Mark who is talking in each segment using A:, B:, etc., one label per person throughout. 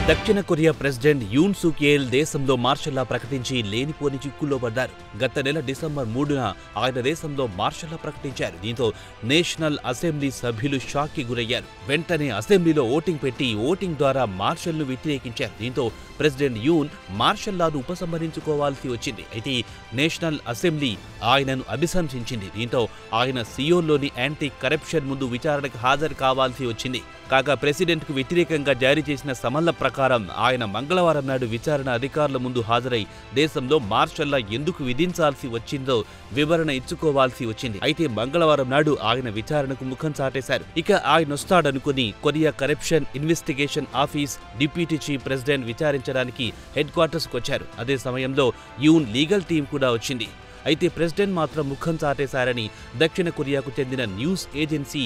A: దక్షిణ Korea president యూన్ సూక్ Yale దేశంలో martial లా ప్రకటించి లేనిపోని చిక్కుల్లో పడ్డారు. గత నెల డిసెంబర్ 3న ఆయన దేశంలో మార్షల్ లా ప్రకటించారు. దీంతో నేషనల్ అసెంబ్లీ సభ్యులు షాక్ కి గురయ్యారు. వెంటనే అసెంబ్లీలో ఓటింగ్ పెట్టి ఓటింగ్ ద్వారా మార్షల్ ను వ్యతిరేకించారు. దీంతో ప్రెసిడెంట్ యూన్ మార్షల్ లాను ఉపసంహరించుకోవాల్సి వచ్చింది. అయితే నేషనల్ అసెంబ్లీ ఆయనను అభిశంసించింది. దీంతో ఆయన సియోల్లోని యాంటీ కరప్షన్ ముందు విచారణకు హాజరు కావాల్సి వచ్చింది. కాగా ప్రెసిడెంట్ కు వ్యతిరేకంగా జారీ చేసిన సమన్ల ప్రకారం ఆయన మంగళవారం నాడు విచారణ అధికారుల ముందు హాజరై దేశంలో మార్షల్ లా ఎందుకు విధించాల్సి వచ్చిందో వివరణ ఇచ్చుకోవాల్సి వచ్చింది. అయితే మంగళవారం నాడు ఆయన విచారణకు ముఖం చాటేశారు. ఇక ఆయన వస్తాడనుకుని Korea corruption investigation office deputy chief president విచారించడానికి హెడ్ క్వార్టర్స్ కు వచ్చారు. అదే సమయంలో యూన్ లీగల్ టీం కూడా వచ్చింది. అయితే ప్రెసిడెంట్ మాత్రం ముఖం చాటేశారని దక్షిణ కొరియాకు చెందిన న్యూస్ ఏజెన్సీ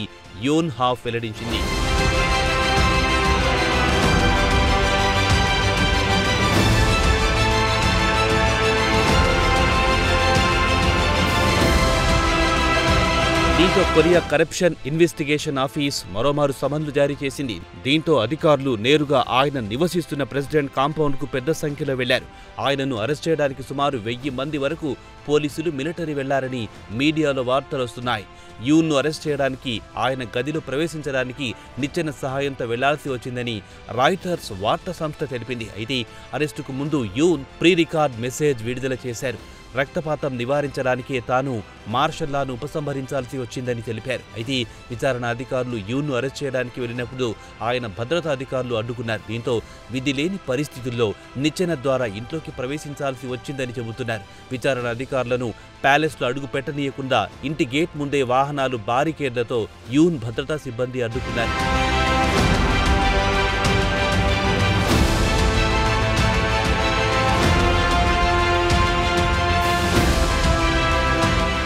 A: యోన్హాప్ వెల్లడించింది. దీంతో కొరియా కరప్షన్ ఇన్వెస్టిగేషన్ ఆఫీస్ మరోమారు సమన్లు జారీ చేసింది. దీంతో అధికారులు నేరుగా ఆయన నివసిస్తున్న ప్రెసిడెంట్ కాంపౌండ్ కు పెద్ద సంఖ్యలో వెళ్లారు. ఆయనను అరెస్ట్ చేయడానికి సుమారు 1000 మంది వరకు పోలీసులు మిలిటరీ వెళ్లారని మీడియాలో వార్తలు వస్తున్నాయి. యూన్ను అరెస్ట్ చేయడానికి ఆయన గదిలో ప్రవేశించడానికి నిచ్చెన సహాయంతో వెళ్లాల్సి వచ్చిందని రాయిటర్స్ వార్తా సంస్థ తెలిపింది. అయితే అరెస్టుకు ముందు యూన్ ప్రీ రికార్డ్ మెసేజ్ విడుదల చేశారు. రక్తపాతం నివారించడానికే తాను మార్షల్ లాను ఉపసంహరించాల్సి వచ్చిందని తెలిపారు. అయితే విచారణ అధికారులు యూన్ను అరెస్ట్ చేయడానికి వెళ్లినప్పుడు ఆయన భద్రతా అధికారులు అడ్డుకున్నారు. దీంతో విధి లేని పరిస్థితుల్లో నిచ్చెన ద్వారా ఇంట్లోకి ప్రవేశించాల్సి వచ్చిందని చెబుతున్నారు. విచారణ అధికారులను ప్యాలెస్లో అడుగు పెట్టనీయకుండా ఇంటి గేట్ ముందే వాహనాలు బారికేడ్లతో యూన్ భద్రతా సిబ్బంది అడ్డుకున్నారు.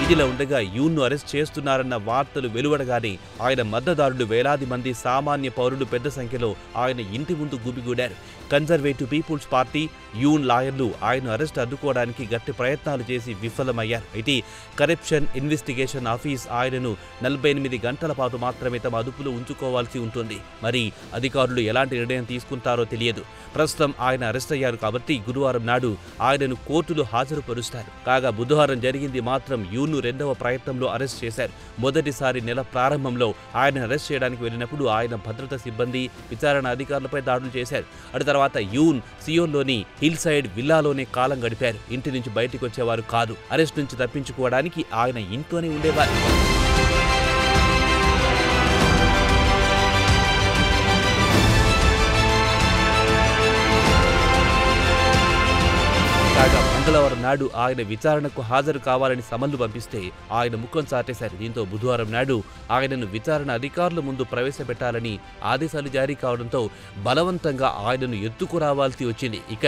A: ఇదిలా ఉండగా యూన్ను అరెస్ట్ చేస్తున్నారన్న వార్తలు వెలువడగానే ఆయన మద్దతుదారులు వేలాది మంది సామాన్య పౌరులు పెద్ద సంఖ్యలో ఆయన ఇంటి ముందు గుమిగూడారు. కన్జర్వేటివ్ పీపుల్స్ పార్టీ, యూన్ లాయర్లు ఆయన అరెస్ట్ అడ్డుకోవడానికి గట్టి ప్రయత్నాలు చేసి విఫలమయ్యారు. అయితే కరప్షన్ ఇన్వెస్టిగేషన్ ఆఫీస్ ఆయనను 48 గంటల పాటు మాత్రమే తమ అదుపులో ఉంచుకోవాల్సి ఉంటుంది. మరి అధికారులు ఎలాంటి నిర్ణయం తీసుకుంటారో తెలియదు. ప్రస్తుతం ఆయన అరెస్ట్ అయ్యారు కాబట్టి గురువారం నాడు ఆయనను కోర్టులో హాజరుపరుస్తారు. కాగా బుధవారం జరిగింది మాత్రం యూన్ రెండవ ప్రయత్నంలో అరెస్ట్ చేశారు. మొదటిసారి నెల ప్రారంభంలో ఆయన అరెస్ట్ చేయడానికి వెళ్లినప్పుడు ఆయన భద్రతా సిబ్బంది విచారణ అధికారులపై దాడులు చేశారు. అటు తర్వాత యూన్ సియోల్లోని హిల్ సైడ్ విల్లాలోనే కాలం గడిపారు. ఇంటి నుంచి బయటికి వచ్చేవారు కాదు. అరెస్ట్ నుంచి తప్పించుకోవడానికి ఆయన ఇంట్లోనే ఉండేవారు. కాగా మంగళవారం నాడు ఆయన విచారణకు హాజరు కావాలని సమన్లు పంపిస్తే ఆయన ముఖం చాటేశారు. దీంతో బుధవారం నాడు ఆయనను విచారణ అధికారుల ముందు ప్రవేశపెట్టాలని ఆదేశాలు జారీ కావడంతో బలవంతంగా ఆయనను ఎత్తుకురావాల్సి వచ్చింది. ఇక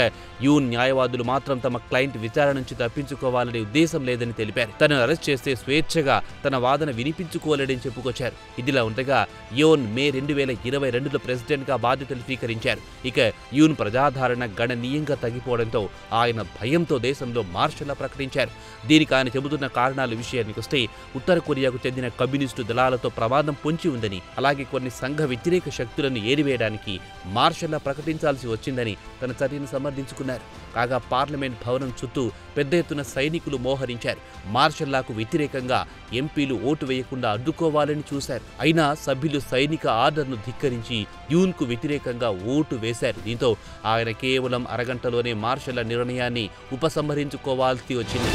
A: యూన్ న్యాయవాదులు మాత్రం తమ క్లయింట్ విచారణ నుంచి తప్పించుకోవాలనే ఉద్దేశం లేదని తెలిపారు. తనను అరెస్ట్ చేస్తే స్వేచ్ఛగా తన వాదన వినిపించుకోలేడని చెప్పుకొచ్చారు. ఇదిలా ఉండగా యూన్ మే 2022లో ప్రెసిడెంట్ గా బాధ్యతలు స్వీకరించారు. ఇక యూన్ ప్రజాదరణ గణనీయంగా తగ్గిపోవడంతో ఆయన భయంతో దేశంలో మార్షల్ లా ప్రకటించారు. దీనికి ఆయన చెబుతున్న కారణాల విషయానికి వస్తే ఉత్తర కొరియాకు చెందిన కమ్యూనిస్టు దళాలతో ప్రమాదం పొంచి ఉందని, అలాగే కొన్ని సంఘ వ్యతిరేక శక్తులను ఏరివేయడానికి మార్షల్ లా ప్రకటించాల్సి వచ్చిందని తన చర్యను సమర్థించుకున్నారు. కాగా పార్లమెంట్ భవనం చుట్టూ పెద్ద ఎత్తున సైనికులు మోహరించారు. మార్షల్ లాకు వ్యతిరేకంగా ఎంపీలు ఓటు వేయకుండా అడ్డుకోవాలని చూశారు. అయినా సభ్యులు సైనిక ఆర్డర్ను ధిక్కరించి యూన్ కు వ్యతిరేకంగా ఓటు వేశారు. దీంతో ఆయన కేవలం అరగంటలోనే మార్షల్ లా నిర్ణయాన్ని ఉపసంహరించుకోవాల్సి వచ్చింది.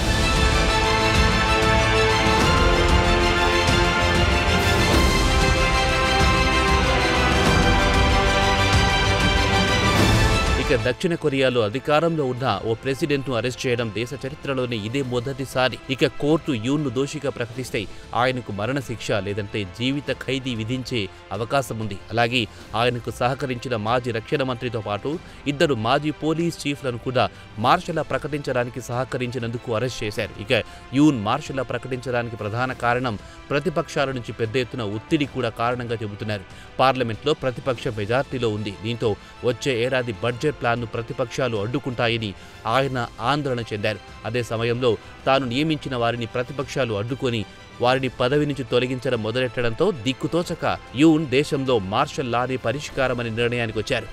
A: ఇక దక్షిణ కొరియాలో అధికారంలో ఉన్న ఓ ప్రెసిడెంట్ను అరెస్ట్ చేయడం దేశ చరిత్రలోనే ఇదే మొదటిసారి. ఇక కోర్టు యూన్ను దోషిగా ప్రకటిస్తే ఆయనకు మరణశిక్ష లేదంటే జీవిత ఖైదీ విధించే అవకాశం ఉంది. అలాగే ఆయనకు సహకరించిన మాజీ రక్షణ మంత్రితో పాటు 2 మాజీ పోలీస్ చీఫ్లను కూడా మార్షల్ లా ప్రకటించడానికి సహకరించినందుకు అరెస్ట్ చేశారు. ఇక యూన్ మార్షల్ లా ప్రకటించడానికి ప్రధాన కారణం ప్రతిపక్షాల నుంచి పెద్ద ఎత్తున ఒత్తిడి కూడా కారణంగా చెబుతున్నారు. పార్లమెంట్లో ప్రతిపక్ష మెజార్టీలో ఉంది. దీంతో వచ్చే ఏడాది బడ్జెట్ ప్లాన్ను ప్రతిపక్షాలు అడ్డుకుంటాయని ఆయన ఆందోళన చెందారు. అదే సమయంలో తాను నియమించిన వారిని ప్రతిపక్షాలు అడ్డుకొని వారిని పదవి నుంచి తొలగించడం మొదలెట్టడంతో దిక్కుతోచక యూన్ దేశంలో మార్షల్ లానే పరిష్కారమనే నిర్ణయానికి వచ్చారు.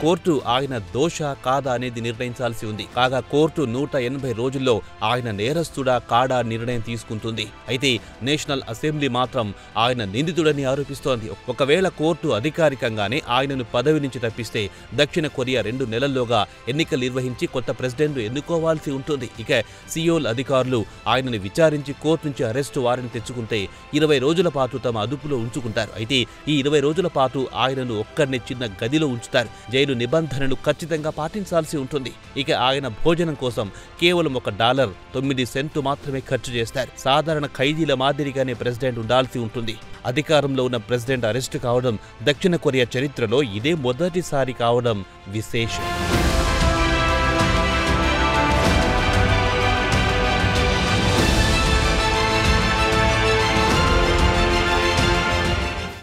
A: కోర్టు ఆయన దోష కాదా అనేది నిర్ణయించాల్సి ఉంది. కాగా కోర్టు 180 రోజుల్లో ఆయన నేరస్తుడా కాడా నిర్ణయం తీసుకుంటుంది. అయితే నేషనల్ అసెంబ్లీ మాత్రం ఆయన నిందితుడని ఆరోపిస్తోంది. ఒకవేళ కోర్టు అధికారికంగానే ఆయనను పదవి నుంచి తప్పిస్తే దక్షిణ కొరియా 2 నెలల్లోగా ఎన్నికలు నిర్వహించి కొత్త ప్రెసిడెంట్ ఎన్నుకోవాల్సి ఉంటుంది. ఇక సియోల్ అధికారులు ఆయనను విచారించి కోర్టు నుంచి అరెస్టు వారెంట్ తెచ్చుకుంటే 20 రోజుల పాటు తమ అదుపులో ఉంచుకుంటారు. అయితే ఈ 20 రోజుల పాటు ఆయనను ఒక్కడినే చిన్న గదిలో ఉంచుతారు. జైలు నిబంధనలు ఖచ్చితంగా పాటించాల్సి ఉంటుంది. ఇక ఆయన భోజనం కోసం కేవలం $1 9 సెంట్లు మాత్రమే ఖర్చు చేస్తారు. సాధారణ ఖైదీల మాదిరిగానే ప్రెసిడెంట్ ఉండాల్సి ఉంటుంది. అధికారంలో ఉన్న ప్రెసిడెంట్ అరెస్టు కావడం దక్షిణ కొరియా చరిత్రలో ఇదే మొదటిసారి కావడం విశేషం.